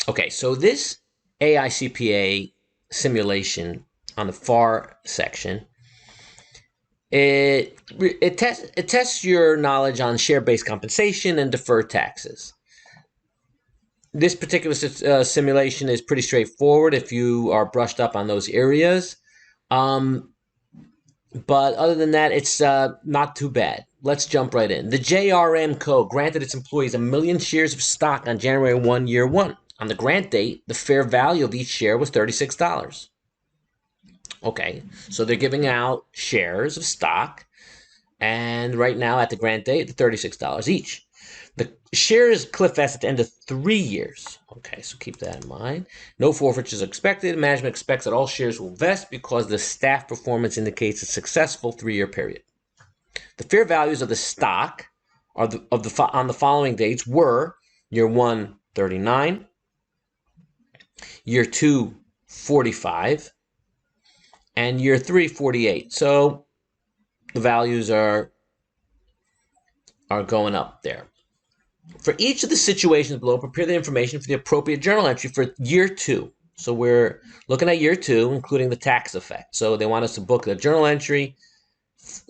Okay, so this AICPA simulation on the far section, it tests your knowledge on share-based compensation and deferred taxes. This particular simulation is pretty straightforward if you are brushed up on those areas. But other than that, it's not too bad. Let's jump right in. The JRM Co. granted its employees 1 million shares of stock on January 1, year 1. On the grant date, the fair value of each share was $36. Okay, so they're giving out shares of stock, and right now at the grant date, $36 each. The shares cliff vest at the end of 3 years. Okay, so keep that in mind. No forfeitures expected. Management expects that all shares will vest because the staff performance indicates a successful 3-year period. The fair values of the stock on the following dates were year 1, 39, year 2, 45, and year 3, 48. So the values are going up there. For each of the situations below, prepare the information for the appropriate journal entry for year 2. So we're looking at year 2, including the tax effect. So they want us to book the journal entry,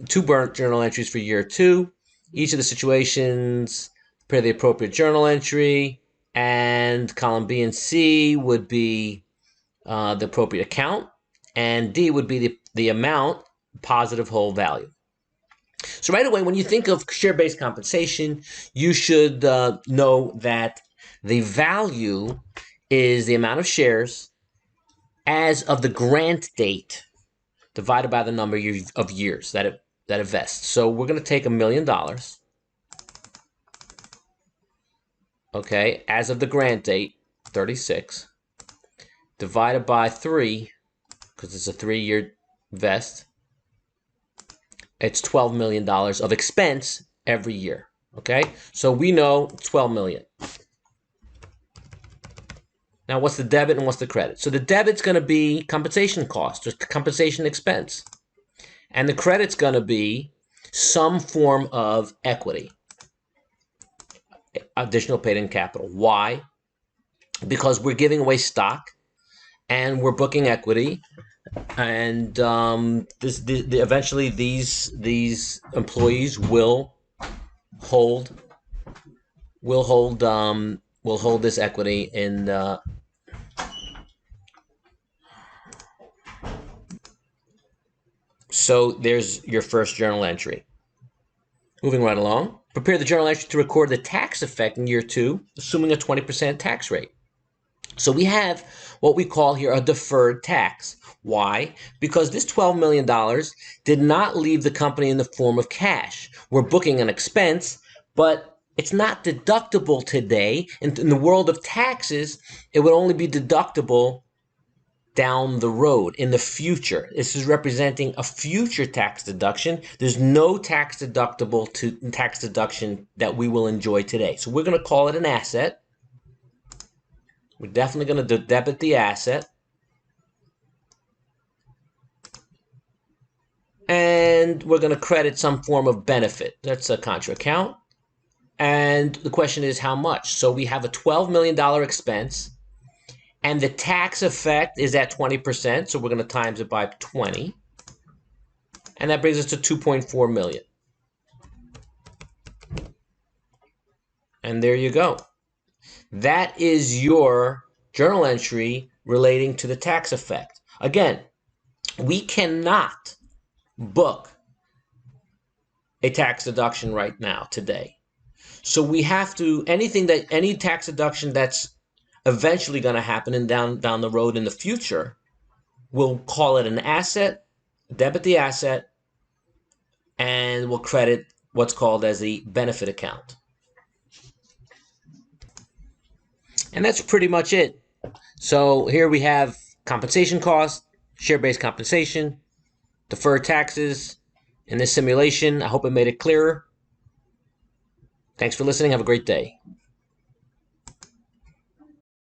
2 journal entries for year 2. Each of the situations, prepare the appropriate journal entry, and column B and C would be the appropriate account, and D would be the amount, positive whole value. So right away, when you think of share-based compensation, you should know that the value is the amount of shares as of the grant date divided by the number of years that it vests. So we're going to take $1 million, okay, as of the grant date, 36, divided by 3, because it's a 3-year vest. It's $12 million of expense every year, okay? So we know $12 million. Now, what's the debit and what's the credit? So the debit's going to be compensation cost or compensation expense. And the credit's going to be some form of equity, additional paid-in capital. Why? Because we're giving away stock and we're booking equity. And eventually these employees will hold this equity in so there's your first journal entry. Moving right along, prepare the journal entry to record the tax effect in year 2, assuming a 20% tax rate. So we have what we call here a deferred tax. Why? Because this $12 million did not leave the company in the form of cash. We're booking an expense, but it's not deductible today. In the world of taxes, it would only be deductible down the road, in the future. This is representing a future tax deduction. There's no tax deduction that we will enjoy today. So we're going to call it an asset. We're definitely going to debit the asset. And we're going to credit some form of benefit. That's a contra account. And the question is how much? So we have a $12 million expense. And the tax effect is at 20%. So we're going to times it by 20. And that brings us to $2.4 million. And there you go. That is your journal entry relating to the tax effect. Again, we cannot book a tax deduction right now today. So we have to, any tax deduction that's eventually going to happen and down the road in the future, we'll call it an asset, debit the asset, and we'll credit what's called as the benefit account. And that's pretty much it. So here we have compensation cost, share-based compensation, deferred taxes in this simulation. I hope it made it clearer. Thanks for listening. Have a great day.